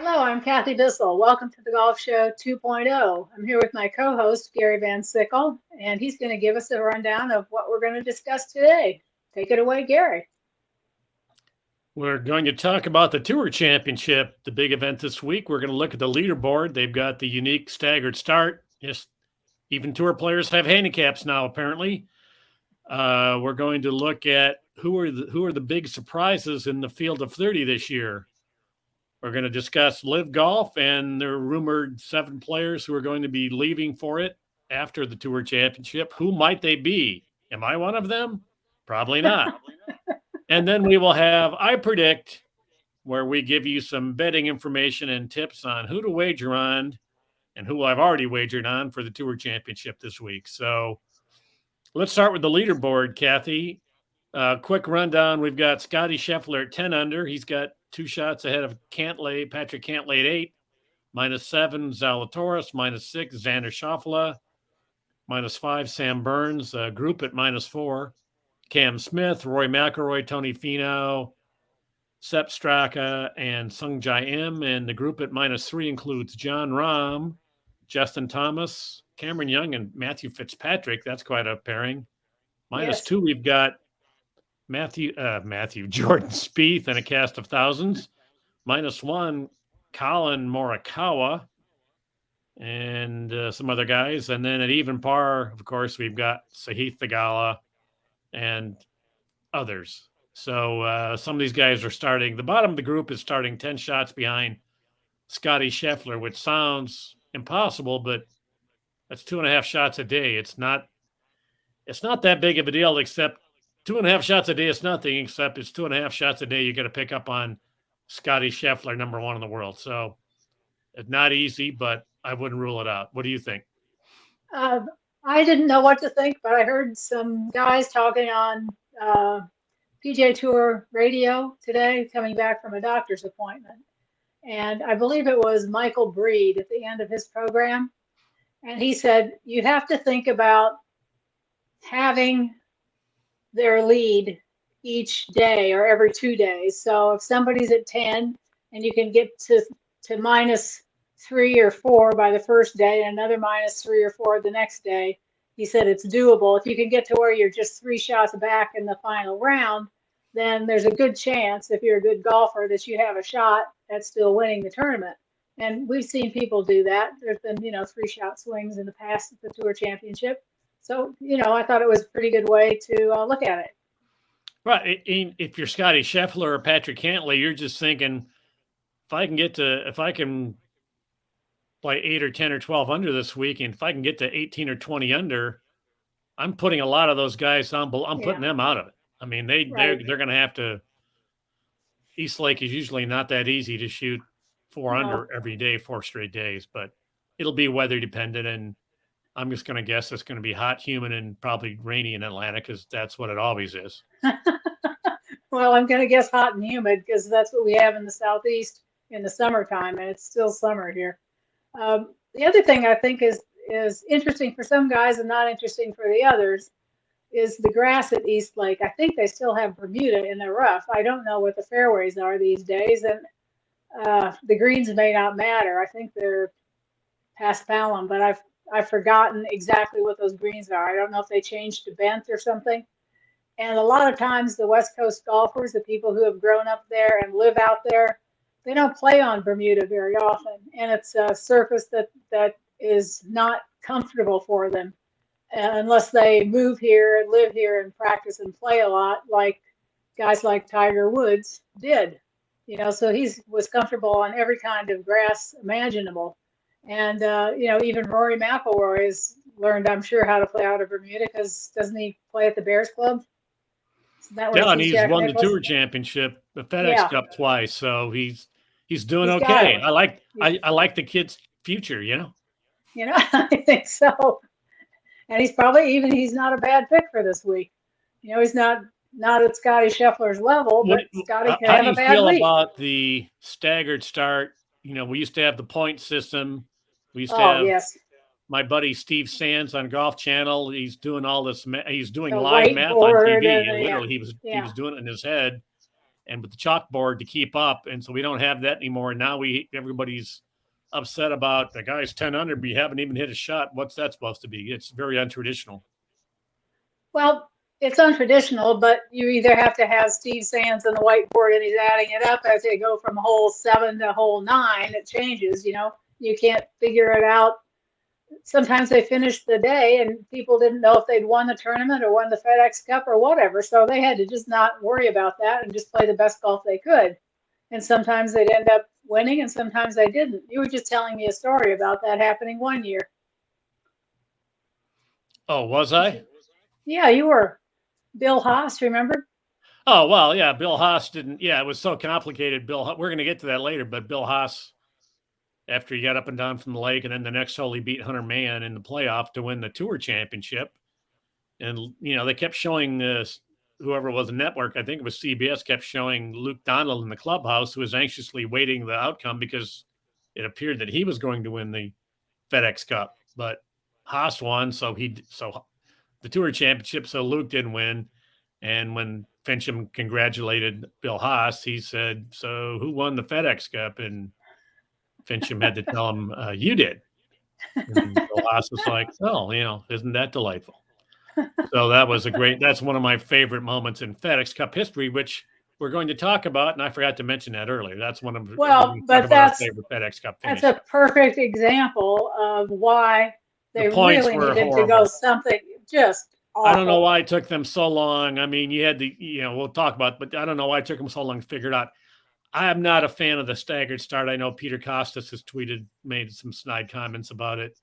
Hello, I'm Kathy Bissell. Welcome to the Golf Show 2.0. I'm here with my co-host, Gary Van Sickle, and he's going to give us a rundown of what we're going to discuss today. Take it away, Gary. We're going to talk about the Tour Championship, the big event this week. We're going to look at the leaderboard. They've got the unique staggered start. Yes, even Tour players have handicaps now, apparently. We're going to look at who are the big surprises in the field of 30 this year. We're going to discuss Live Golf and their rumored 7 players who are going to be leaving for it after the Tour Championship. Who might they be? Am I one of them? Probably not. And then we will have I Predict, where we give you some betting information and tips on who to wager on and who I've already wagered on for the Tour Championship this week. So let's start with the leaderboard, Kathy. Quick rundown. We've got Scotty Scheffler at 10 under. He's got 2 shots ahead of Patrick Cantlay at 8, -7, Zalatoris, -6, Xander Schauffele, -5, Sam Burns, group at -4, Cam Smith, Roy McIlroy, Tony Finau, Sepp Straka, and Sung Jae Im. And the group at -3 includes John Rahm, Justin Thomas, Cameron Young, and Matthew Fitzpatrick. That's quite a pairing. -2, Yes. we've got Jordan Spieth and a cast of thousands. -1, Colin Morikawa and some other guys. And then at even par, of course, we've got Sahith Theegala and others. So some of these guys are starting. The bottom of the group is starting 10 shots behind Scotty Scheffler, which sounds impossible, but that's 2.5 shots a day. It's not that big of a deal, except 2.5 shots a day is nothing, except it's 2.5 shots a day you got to pick up on Scotty Scheffler, #1 in the world. So it's not easy, but I wouldn't rule it out. What do you think? Uh, I didn't know what to think, but I heard some guys talking on PGA Tour radio today, coming back from a doctor's appointment. And I believe it was Michael Breed at the end of his program. And he said, you have to think about having their lead each day or every 2 days. So if somebody's at 10 and you can get to -3 or 4 by the first day and another -3 or 4 the next day, he said it's doable. If you can get to where you're just 3 shots back in the final round, then there's a good chance, if you're a good golfer, that you have a shot at still winning the tournament. And we've seen people do that. There's been, 3-shot swings in the past at the Tour Championship. So, I thought it was a pretty good way to look at it. Right. If you're Scotty Scheffler or Patrick Cantlay, you're just thinking, if I can play 8 or 10 or 12 under this week, and if I can get to 18 or 20 under, I'm putting a lot of those guys on. I'm putting them out of it. I mean, they're going to have to. East Lake is usually not that easy to shoot 4 under every day, 4 straight days, but it'll be weather dependent. And I'm just going to guess it's going to be hot, humid, and probably rainy in Atlanta because that's what it always is. Well, I'm going to guess hot and humid because that's what we have in the Southeast in the summertime, and it's still summer here. The other thing I think is interesting for some guys and not interesting for the others is the grass at East Lake. I think they still have Bermuda in their rough. I don't know what the fairways are these days, and the greens may not matter. I think they're past Fallon, but I've forgotten exactly what those greens are. I don't know if they changed to bent or something. And a lot of times the West Coast golfers, the people who have grown up there and live out there, they don't play on Bermuda very often. And it's a surface that is not comfortable for them unless they move here and live here and practice and play a lot, like guys like Tiger Woods did. So he was comfortable on every kind of grass imaginable. And, even Rory McIlroy has learned, I'm sure, how to play out of Bermuda because doesn't he play at the Bears Club? Yeah, and he's won the Tour Championship, the FedEx Cup twice, so he's doing okay. I like the kid's future, I think so. And he's not a bad pick for this week. He's not at Scotty Scheffler's level, but Scotty can have a bad week. How do you feel about the staggered start? We used to have the point system. We used to have my buddy Steve Sands on Golf Channel. He's doing all this. He's doing live math on TV. And literally, he was doing it in his head. and with the chalkboard to keep up. And so we don't have that anymore. Now everybody's upset about the guy's 10 under, but you haven't even hit a shot. What's that supposed to be? It's very untraditional. Well, it's untraditional, but you either have to have Steve Sands on the whiteboard and he's adding it up as they go from hole 7 to hole 9. It changes, you can't figure it out. Sometimes they finished the day and people didn't know if they'd won the tournament or won the FedEx Cup or whatever. So they had to just not worry about that and just play the best golf they could. And sometimes they'd end up winning and sometimes they didn't. You were just telling me a story about that happening one year. Oh, was I? Yeah, you were. Bill Haas, remember? Oh, well, yeah, Bill Haas didn't. Yeah, it was so complicated. We're going to get to that later, but Bill Haas, after he got up and down from the lake, and then the next hole he beat Hunter Mann in the playoff to win the Tour Championship. And, they kept showing whoever was the network, I think it was CBS, kept showing Luke Donald in the clubhouse, who was anxiously waiting the outcome because it appeared that he was going to win the FedEx Cup. But Haas won, so the Tour Championship, so Luke didn't win. And when Fincham congratulated Bill Haas, he said, "So who won the FedEx Cup?" And Fincham had to tell him, "You did." And Bill Haas was like, "Oh, isn't that delightful?" So that's one of my favorite moments in FedEx Cup history, which we're going to talk about. And I forgot to mention that earlier. That's one of our favorite FedEx Cup finishes. That's a perfect example of why they really needed to go something just awful. I don't know why it took them so long. I mean, you had we'll talk about it, but I don't know why it took them so long to figure it out. I am not a fan of the staggered start. I know Peter Costas has made some snide comments about it.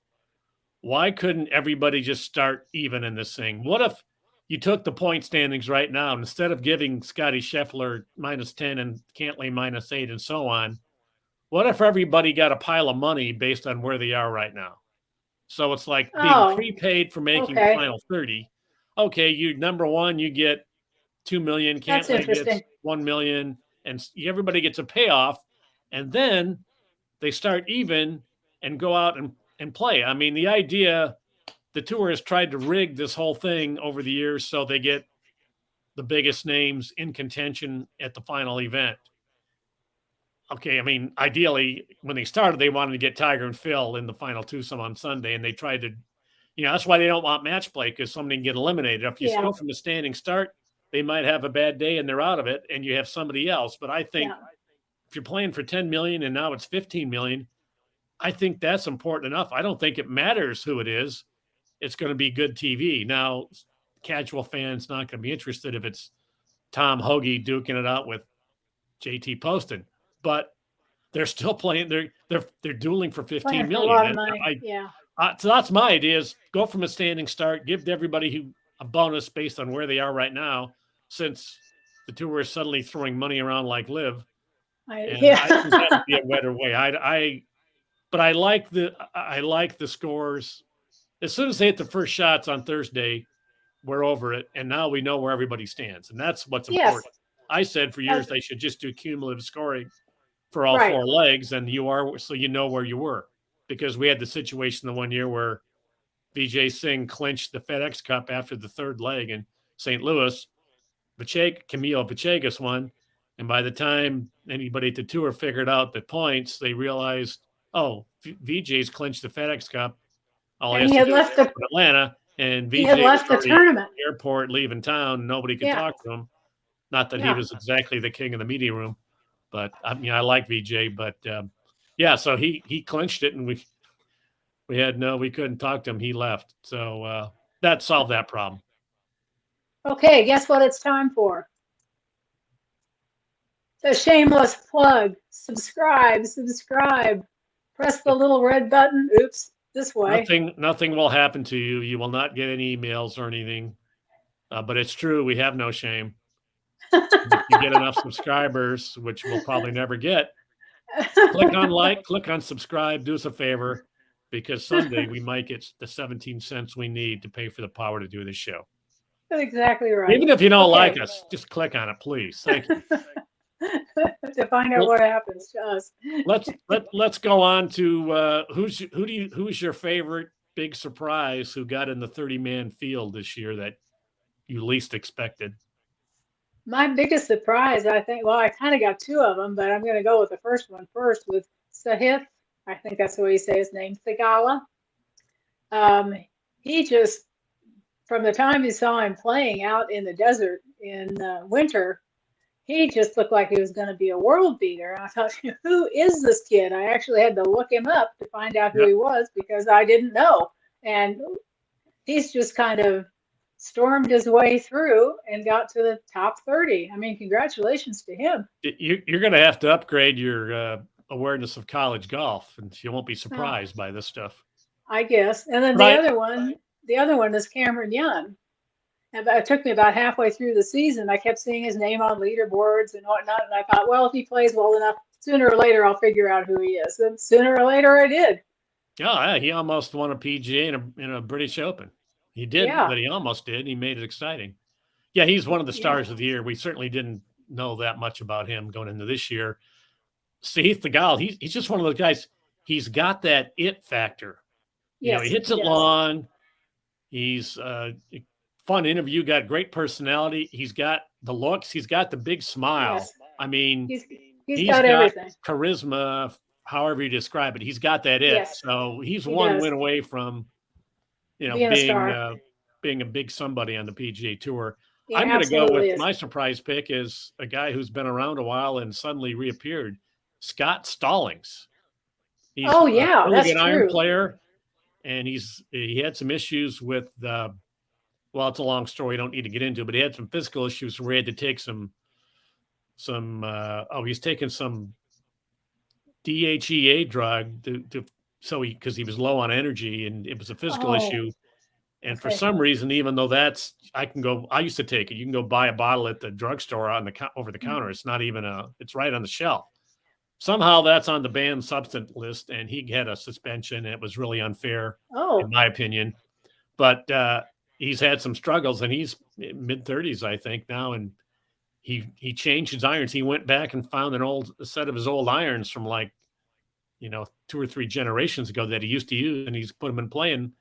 Why couldn't everybody just start even in this thing? What if you took the point standings right now, and instead of giving Scotty Scheffler -10 and Cantlay -8 and so on, what if everybody got a pile of money based on where they are right now? So it's like being prepaid for making the final 30. Okay, you number one, you get $2 million. Cantlay gets $1 million, and everybody gets a payoff, and then they start even and go out and play. I mean, the idea, the tour has tried to rig this whole thing over the years so they get the biggest names in contention at the final event. Okay, I mean, ideally, when they started, they wanted to get Tiger and Phil in the final twosome on Sunday, and they tried to, that's why they don't want match play, because somebody can get eliminated. If you go from a standing start, they might have a bad day and they're out of it, and you have somebody else. But I think if you're playing for 10 million and now it's 15 million, I think that's important enough. I don't think it matters who it is. It's going to be good TV. Now, casual fans not going to be interested if it's Tom Hoagie duking it out with JT Poston, but they're still playing. They're dueling for 15 million. A lot of money. So that's my idea: is go from a standing start, give everybody a bonus based on where they are right now, since the tour is suddenly throwing money around like Live. I think that would be a better way. But I like the scores. As soon as they hit the first shots on Thursday, we're over it, and now we know where everybody stands, and that's what's important. I said for years they should just do cumulative scoring for all four legs, and so you know where you were, because we had the situation the one year where Vijay Singh clinched the FedEx Cup after the third leg in St. Louis. Camilo Villegas won, and by the time anybody at the tour figured out the points, they realized, VJ's clinched the FedEx Cup. And he had left Atlanta, and VJ had left the tournament. Airport, leaving town. Nobody could talk to him. Not that he was exactly the king of the media room, but I like VJ. But so he clinched it, and we couldn't talk to him. He left, so that solved that problem. Okay, guess what it's time for? The shameless plug. Subscribe. Press the little red button. Oops, this way. Nothing will happen to you. You will not get any emails or anything. But it's true. We have no shame. If you get enough subscribers, which we'll probably never get, click on like, click on subscribe. Do us a favor, because someday we might get the 17 cents we need to pay for the power to do this show. That's exactly right. Even if you don't like us, just click on it, please. Thank you. To find out what happens to us. Let's go on to who's your favorite big surprise who got in the 30-man field this year that you least expected? My biggest surprise, I think, well, I kind of got two of them, but I'm going to go with the first one first with Sahith. I think that's the way you say his name, Thigala. Um, he just, from the time you saw him playing out in the desert in winter, he just looked like he was going to be a world beater. And I thought, who is this kid? I actually had to look him up to find out who Yep. he was because I didn't know. And he's just kind of stormed his way through and got to the top 30. I mean, congratulations to him. You're going to have to upgrade your awareness of college golf, and you won't be Oh, surprised by this stuff. I guess. And then Right. the other one is Cameron Young. And it took me about halfway through the season. I kept seeing his name on leaderboards and whatnot. And I thought, well, if he plays well enough, sooner or later I'll figure out who he is. And sooner or later I did. Yeah, he almost won a PGA in a British Open. He didn't, Yeah. but he almost did. He made it exciting. Yeah, he's one of the Yeah. stars of the year. We certainly didn't know that much about him going into this year. Sahith Theegala, he's just one of those guys. He's got that it factor. You know, Yes, he hits he it does. long. He's fun interview, got great personality. He's got the looks. He's got the big smile. Yes. I mean, He's got everything. charisma, however you describe it. He's got that it. Yes, So he's he one does. win away from, you know, Being a star. being a big somebody on the PGA Tour. He I'm going to go absolutely with is. my surprise pick is a guy who's been around a while and suddenly reappeared, Scott Stallings. He's Oh, a yeah, really that's good iron true. player, and he had some issues with well, it's a long story. I don't need to get into, but he had some physical issues where he had to take he's taking some DHEA drug because he was low on energy and it was a physical Oh, issue. And for okay. some reason, even though I used to take it. You can go buy a bottle at the drugstore over the counter. It's not even it's right on the shelf. Somehow that's on the banned substance list, and he had a suspension, and it was really unfair, Oh, in my opinion. But he's had some struggles, and he's mid-30s, I think, now, and he changed his irons. He went back and found a set of his old irons from 2 or 3 generations ago that he used to use, and he's put them in play, and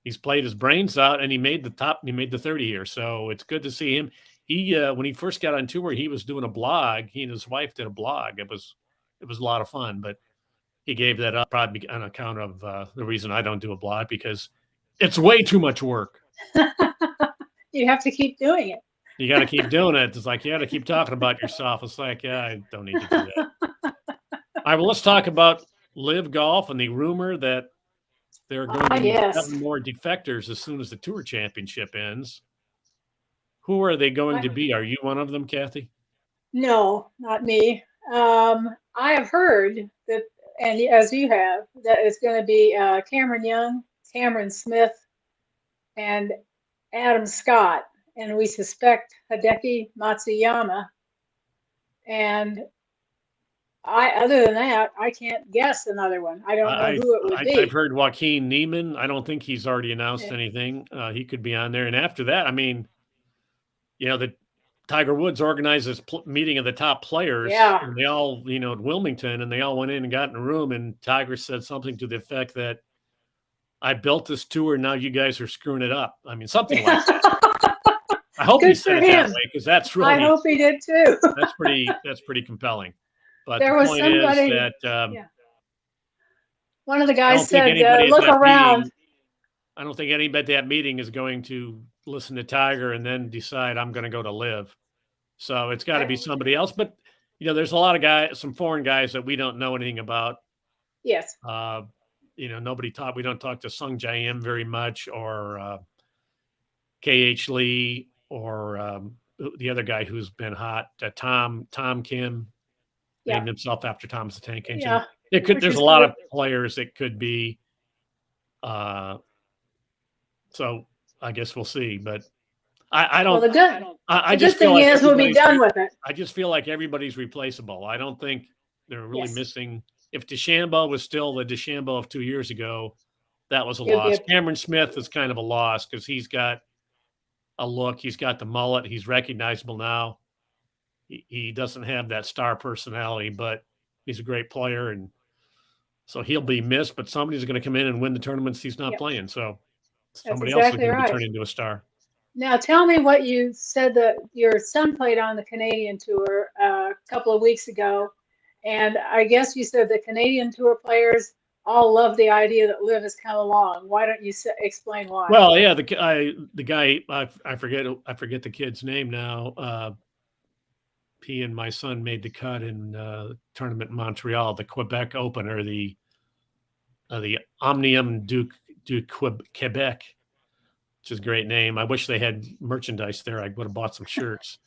he's played his brains out, and he made the 30 here. So it's good to see him. He when he first got on tour, he was doing a blog. He and his wife did a blog. It was a lot of fun, but he gave that up probably on account of the reason I don't do a blog, because it's way too much work. you have to keep doing it. You got to keep doing it. It's like you got to keep talking about yourself. It's like, yeah, I don't need to do that. All right, well, let's talk about Live Golf and the rumor that there are going to be 7 more defectors as soon as the Tour Championship ends. Who are they going to be? Are you one of them, Kathy? No, not me. I have heard that, and as you have, that it's going to be Cameron Young, Cameron Smith, and Adam Scott, and we suspect Hideki Matsuyama. And other than that, I can't guess another one. I don't know who it would be. I've heard Joaquin Neiman. I don't think he's already announced anything. He could be on there. And after that, I mean, the Tiger Woods organized this meeting of the top players. Yeah. And they all, at Wilmington, and they all went in and got in a room, and Tiger said something to the effect that, I built this tour, now you guys are screwing it up. I mean, something like that. I hope he said it that way, because that's really. I hope he did too. That's pretty compelling. But there the was point somebody, is that one of the guys said, "Look around." I don't think anybody at that meeting is going to listen to Tiger and then decide I'm going to go to Live. So it's got to be somebody else. But there's a lot of guys, some foreign guys that we don't know anything about. Yes. We don't talk to Sung Jae-im very much, or KH Lee, or the other guy who's been hot, Tom Kim, named himself after Thomas the Tank Engine. Yeah. There's a lot of players that could be. So I guess we'll see, but I don't. Well, the good thing is we'll be done with it. I just feel like everybody's replaceable. I don't think they're really missing. If DeChambeau was still the DeChambeau of 2 years ago, that was a loss. Cameron Smith is kind of a loss because he's got a look. He's got the mullet. He's recognizable now. He doesn't have that star personality, but he's a great player, and so he'll be missed. But somebody's going to come in and win the tournaments he's not playing. So somebody else is going to turn into a star. Now tell me what you said that your son played on the Canadian tour a couple of weeks ago, and I guess you said the Canadian tour players all love the idea that Liv has come along. Why don't you explain why? Well, yeah, the guy I forget the kid's name now. He and my son made the cut in tournament in Montreal, the Quebec Open, or the Omnium du Quebec, which is a great name. I wish they had merchandise there. I would have bought some shirts,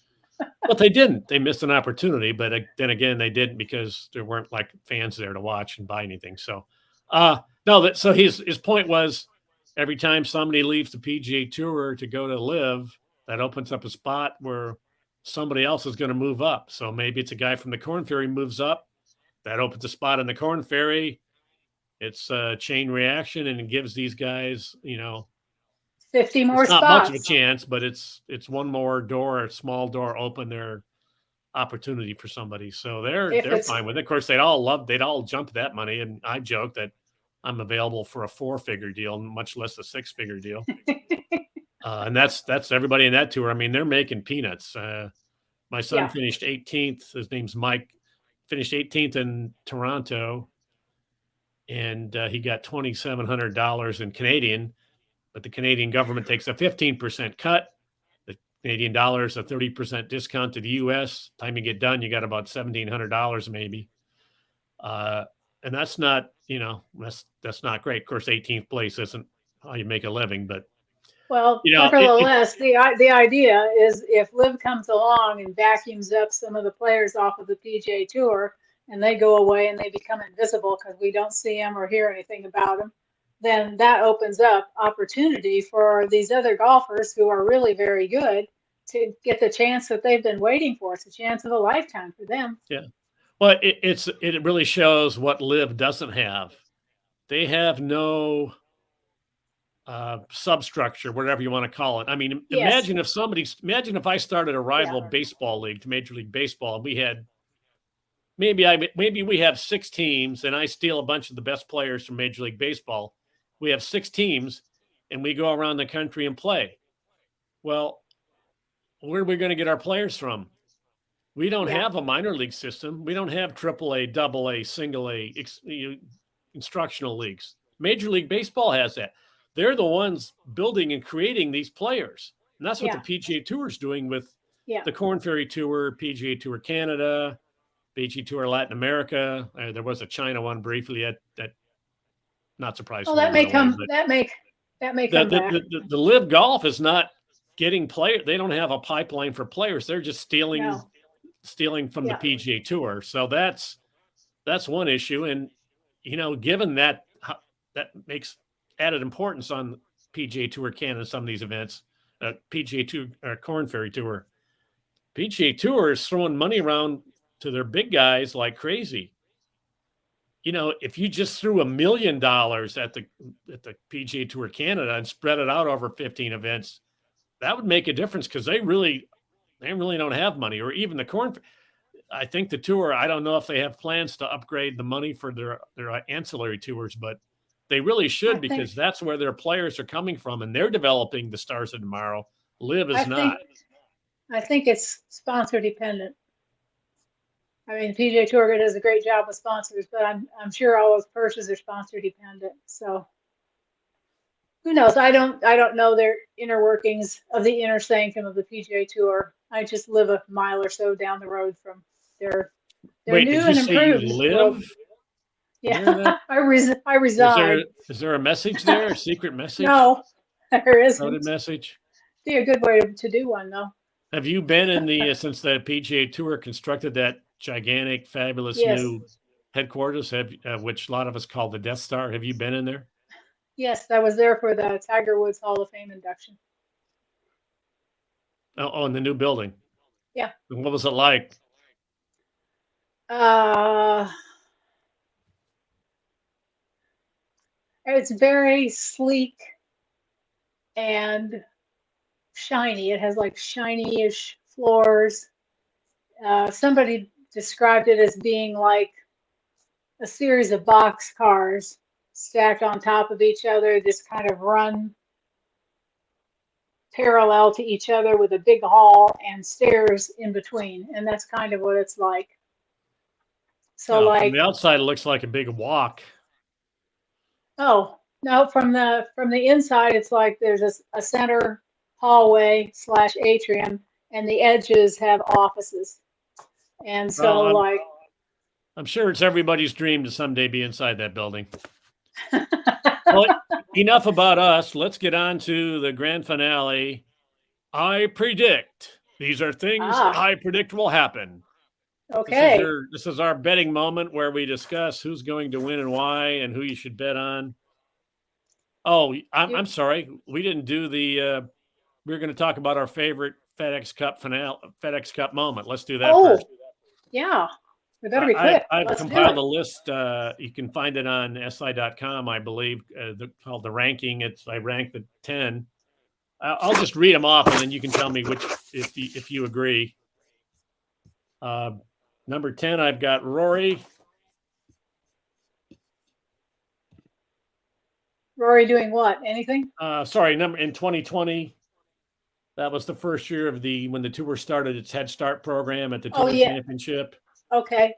but they didn't. They missed an opportunity. But then again, they didn't because there weren't like fans there to watch and buy anything. So, no. So his point was, every time somebody leaves the PGA Tour to go to Live, that opens up a spot where somebody else is going to move up. So maybe it's a guy from the Corn Ferry moves up, that opens a spot in the Corn Ferry. It's a chain reaction, and it gives these guys, 50 more it's not much of a spots. chance, but it's one more door, a small door open there, opportunity for somebody. So they're fine with it. Of course, they'd all jump at that money, and I joke that I'm available for a 4-figure deal, much less a 6-figure deal. And that's everybody in that tour. I mean, they're making peanuts. My son finished 18th. His name's Mike. Finished 18th in Toronto, and he got $2,700 in Canadian. But the Canadian government takes a 15% cut. The Canadian dollar is a 30% discount to the U.S. Time you get done, you got about $1,700 maybe. And that's not, that's not great. Of course, 18th place isn't how you make a living, but nevertheless, the idea is if Liv comes along and vacuums up some of the players off of the PGA Tour, and they go away and they become invisible because we don't see them or hear anything about them, then that opens up opportunity for these other golfers who are really very good to get the chance that they've been waiting for. It's a chance of a lifetime for them. Yeah. Well, it really shows what Liv doesn't have. They have no substructure, whatever you want to call it. I mean, imagine if I started a rival baseball league to Major League Baseball, and we had maybe we have 6 teams, and I steal a bunch of the best players from Major League Baseball. We have 6 teams, and we go around the country and play. Well, where are we going to get our players from? We don't have a minor league system. We don't have AAA, AA, single A, instructional leagues. Major League Baseball has that. They're the ones building and creating these players. And that's what the PGA Tour is doing with the Corn Ferry Tour, PGA Tour Canada, PGA Tour Latin America. There was a China one briefly that not surprisingly. Well, that may come back. The Live Golf is not getting players. They don't have a pipeline for players. They're just stealing from the PGA Tour. So that's one issue. And given that makes added importance on PGA Tour Canada, some of these events, PGA Tour, Corn Ferry Tour. PGA Tour is throwing money around to their big guys like crazy. If you just threw $1 million at the PGA Tour Canada and spread it out over 15 events, that would make a difference, because they really don't have money. Or even the Corn. I think the tour, I don't know if they have plans to upgrade the money for their ancillary tours, but they really should, because that's where their players are coming from, and they're developing the stars of tomorrow. Live is not. I think it's sponsor dependent. I mean, PGA Tour does a great job with sponsors, but I'm sure all those purses are sponsor dependent. So who knows? I don't know their inner workings of the inner sanctum of the PGA Tour. I just live a mile or so down the road from their Wait, new did you and say improved. you live? Yeah, I reside. Is there a message there? A secret message? No, there isn't. Coded message? Be a good way to do one, though. Have you been in the since the PGA Tour constructed that gigantic, fabulous new headquarters, which a lot of us call the Death Star? Have you been in there? Yes, I was there for the Tiger Woods Hall of Fame induction. Oh, in the new building. Yeah. And what was it like? It's very sleek and shiny. It has like shiny-ish floors. Somebody described it as being like a series of box cars stacked on top of each other, just kind of run parallel to each other with a big hall and stairs in between, and that's kind of what it's like. So from the outside, it looks like a big walk. Oh, no, from the inside, it's like there's a center hallway / atrium, and the edges have offices. And so, I'm sure it's everybody's dream to someday be inside that building. Well, enough about us. Let's get on to the grand finale. I predict. These are things I predict will happen. Okay. This is our betting moment where we discuss who's going to win and why and who you should bet on. Oh, I'm sorry. We didn't do the we're going to talk about our favorite FedEx Cup moment. Let's do that first. Yeah. We better be quick. I've compiled a list. You can find it on si.com, I believe, called the ranking. I ranked the 10. I'll just read them off, and then you can tell me which, if you agree. Number 10, I've got Rory. Rory doing what? Anything? In 2020. That was the first year of when the tour started its Head Start program at the Tour Championship. Okay.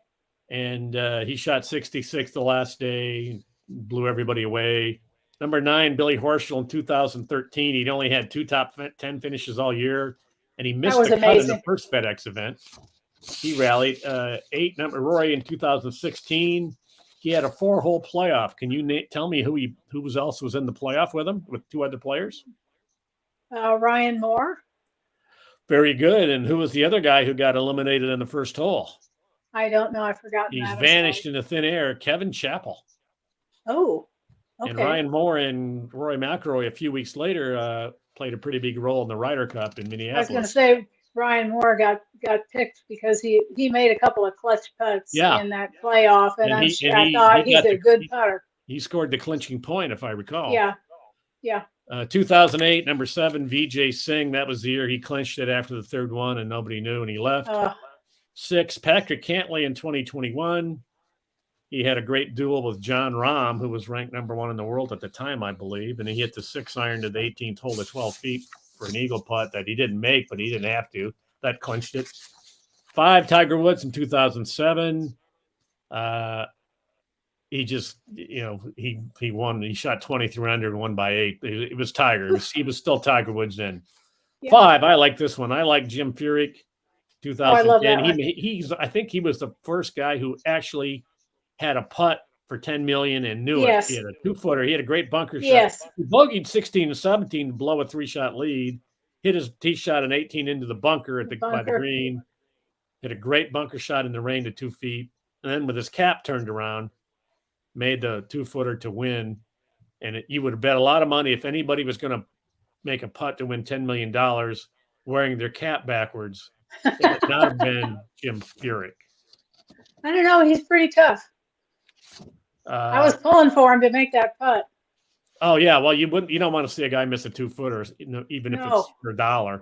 And he shot 66th the last day, blew everybody away. Number 9, Billy Horschel in 2013. He'd only had 2 top 10 finishes all year, and he missed the cut in the first FedEx event. He rallied. 8, number Rory in 2016. He had a 4-hole playoff. Can you tell me who else was in the playoff with him, with 2 other players? Ryan Moore. Very good. And who was the other guy who got eliminated in the first hole? I don't know. I've forgotten. He's vanished into thin air. Kevin Chappell. Oh, okay. And Ryan Moore and Roy McIlroy a few weeks later played a pretty big role in the Ryder Cup in Minneapolis. I was going to say Ryan Moore got picked because he made a couple of clutch putts in that playoff, and I thought he's a good putter. He scored the clinching point, if I recall. Yeah. 2008, number 7, Vijay Singh. That was the year he clinched it after the 3rd one, and nobody knew, and he left. 6, Patrick Cantlay in 2021. He had a great duel with John Rahm, who was ranked number 1 in the world at the time, I believe, and he hit the 6-iron to the 18th hole to 12 feet for an eagle putt that he didn't make, but he didn't have to. That clinched it. 5, Tiger Woods in 2007. He just, he won. He shot 23 under and won by 8. It was Tiger. He was still Tiger Woods then. Yeah. 5, I like this one. I like Jim Furyk, 2010. I think he was the first guy who actually had a putt for $10 million and knew it. He had a 2-footer. He had a great bunker shot. He bogeyed 16 and 17 to blow a 3-shot lead. Hit his tee shot an 18 into the bunker by the green. Hit a great bunker shot in the rain to 2 feet. And then with his cap turned around, made the 2-footer to win. And you would have bet a lot of money if anybody was going to make a putt to win $10 million wearing their cap backwards. It would not have been Jim Furyk. I don't know. He's pretty tough. I was pulling for him to make that putt. Oh yeah, well you don't want to see a guy miss a 2-footer, even if it's for $1.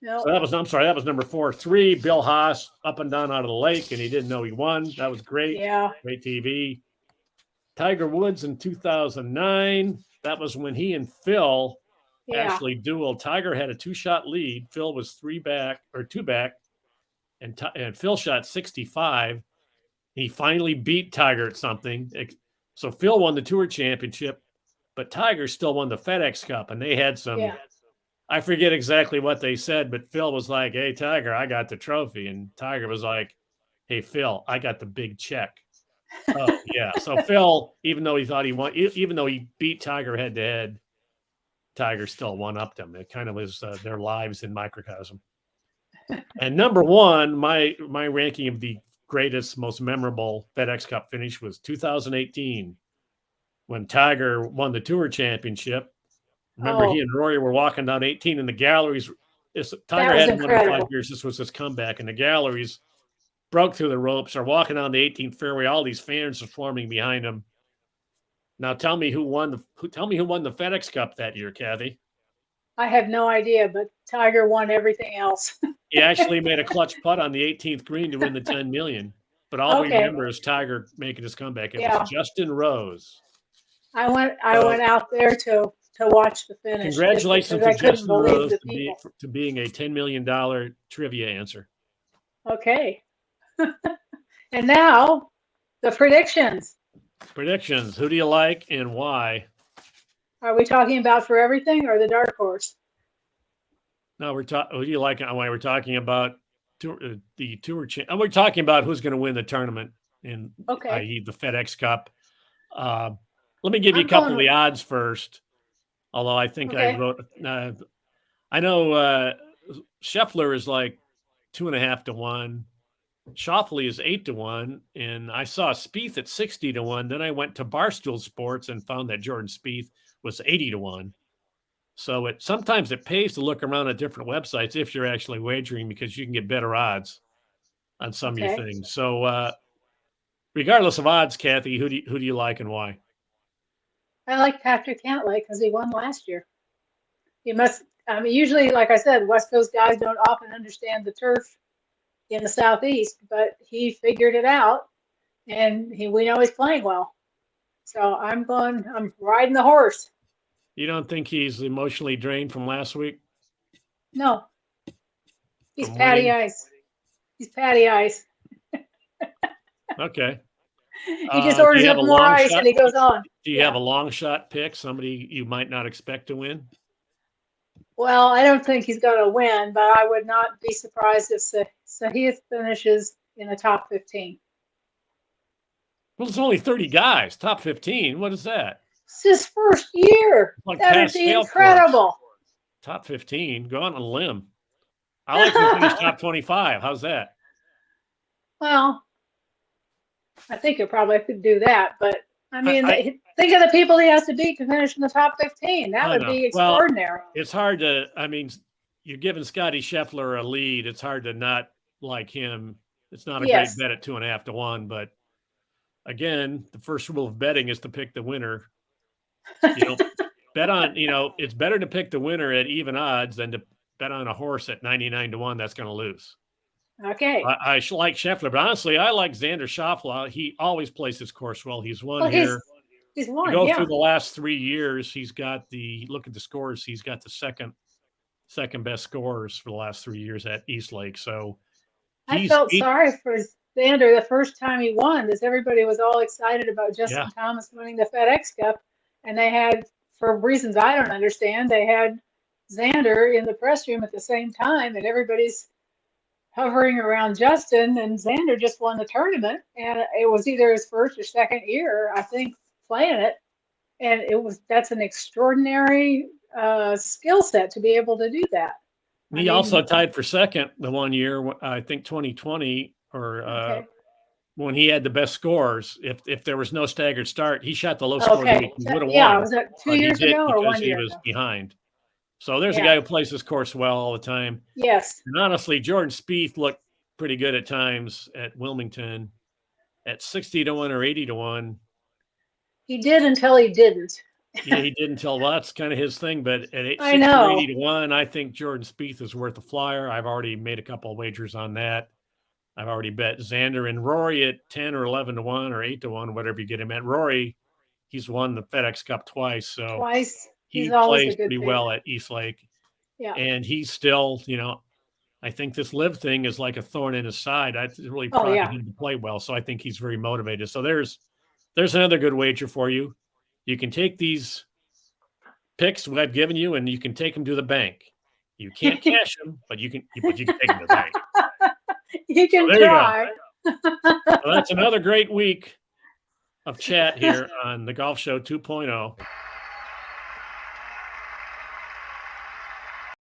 No. So that was number 4. 3, Bill Haas, up and down out of the lake, and he didn't know he won. That was great. Yeah. Great TV. Tiger Woods in 2009. That was when he and Phil actually dueled. Tiger had a 2-shot lead. Phil was 2 back, and Phil shot 65. He finally beat Tiger at something. So Phil won the Tour Championship, but Tiger still won the FedEx Cup, and they had some. Yeah. I forget exactly what they said, but Phil was like, "Hey, Tiger, I got the trophy," and Tiger was like, "Hey, Phil, I got the big check." Oh yeah. So Phil, even though he thought he won, even though he beat Tiger head to head, Tiger still won up them. It kind of was their lives in microcosm. And number 1, my ranking of the greatest, most memorable FedEx Cup finish was 2018 when Tiger won the Tour Championship. Remember, he and Rory were walking down 18 in the galleries. Tiger hadn't won in 5 years. This was his comeback, and the galleries broke through the ropes, are walking on the 18th fairway. All these fans are forming behind him. Now, tell me who won the FedEx Cup that year, Kathy. I have no idea, but Tiger won everything else. He actually made a clutch putt on the 18th green to win the $10 million. But all we remember is Tiger making his comeback. It was Justin Rose. I went out there to to watch the finish. Congratulations I to couldn't Justin believe Rose the people. to being a $10 million trivia answer. Okay. And now the predictions. Predictions. Who do you like and why? Are we talking about for everything or the dark horse? No, who do you like? Why we're talking about the tour. We're talking about who's going to win the tournament, i.e. the FedEx Cup. Let me give you a couple of the odds first. Although I think I wrote, I know Scheffler is like 2.5 to 1. Schauffele is 8 to 1, and I saw Spieth at 60 to 1. Then I went to Barstool Sports and found that Jordan Spieth was 80 to 1. So sometimes it pays to look around at different websites if you're actually wagering, because you can get better odds on some of your things. So regardless of odds, Kathy, who do you like and why? I like Patrick Cantlay because he won last year. He must. Usually, like I said, West Coast guys don't often understand the turf in the Southeast, but he figured it out, and we know he's playing well. So I'm riding the horse. You don't think he's emotionally drained from last week? No. He's patty ice. He's patty ice. Okay. He just orders up more ice and he goes on. Do you have a long shot pick, somebody you might not expect to win? Well, I don't think he's going to win, but I would not be surprised if Sahith finishes in the top 15. Well, it's only 30 guys. Top 15. What is that? It's his first year. That would be incredible. Top 15. Go on a limb. I like to finish top 25. How's that? Well, I think you probably could do that, but I mean, think of the people he has to beat to finish in the top 15. That would be extraordinary. Well, it's hard to, you're giving Scotty Scheffler a lead. It's hard to not like him. It's not a great bet at 2.5 to 1, but again, the first rule of betting is to pick the winner. Bet on, it's better to pick the winner at even odds than to bet on a horse at 99 to 1 that's going to lose. Okay. I like Scheffler, but honestly, I like Xander Schauffele. He always plays his course well. He's won here. He's won. You go through the last 3 years. He's got look at the scores. He's got the second best scores for the last 3 years at Eastlake. So I felt sorry for Xander the first time he won, because everybody was all excited about Justin Thomas winning the FedEx Cup, and they had, for reasons I don't understand, they had Xander in the press room at the same time, and everybody's hovering around Justin, and Xander just won the tournament, and it was either his first or second year, I think, playing it, and that's an extraordinary skill set to be able to do that. He also tied for second the one year, I think 2020, or when he had the best scores. If there was no staggered start, he shot the low score. He would have won. Yeah, was that 2 years ago or 1 year ago? He was behind. So there's a guy who plays his course well all the time. Yes. And honestly, Jordan Spieth looked pretty good at times at Wilmington. At 60 to 1 or 80 to 1. He did until he didn't. Yeah, he did until that's kind of his thing. But at 60 or 80 to 1, I think Jordan Spieth is worth a flyer. I've already made a couple of wagers on that. I've already bet Xander and Rory at 10 or 11 to 1 or 8 to 1, whatever you get him at. Rory, he's won the FedEx Cup twice. So twice. He plays pretty well at Eastlake. Yeah. And he's still, I think this live thing is like a thorn in his side. It's really prompted him to play well. So I think he's very motivated. So there's another good wager for you. You can take these picks I've given you, and you can take them to the bank. You can't cash them, but you can take them to the bank. You can try. So that's another great week of chat here on the Golf Show 2.0.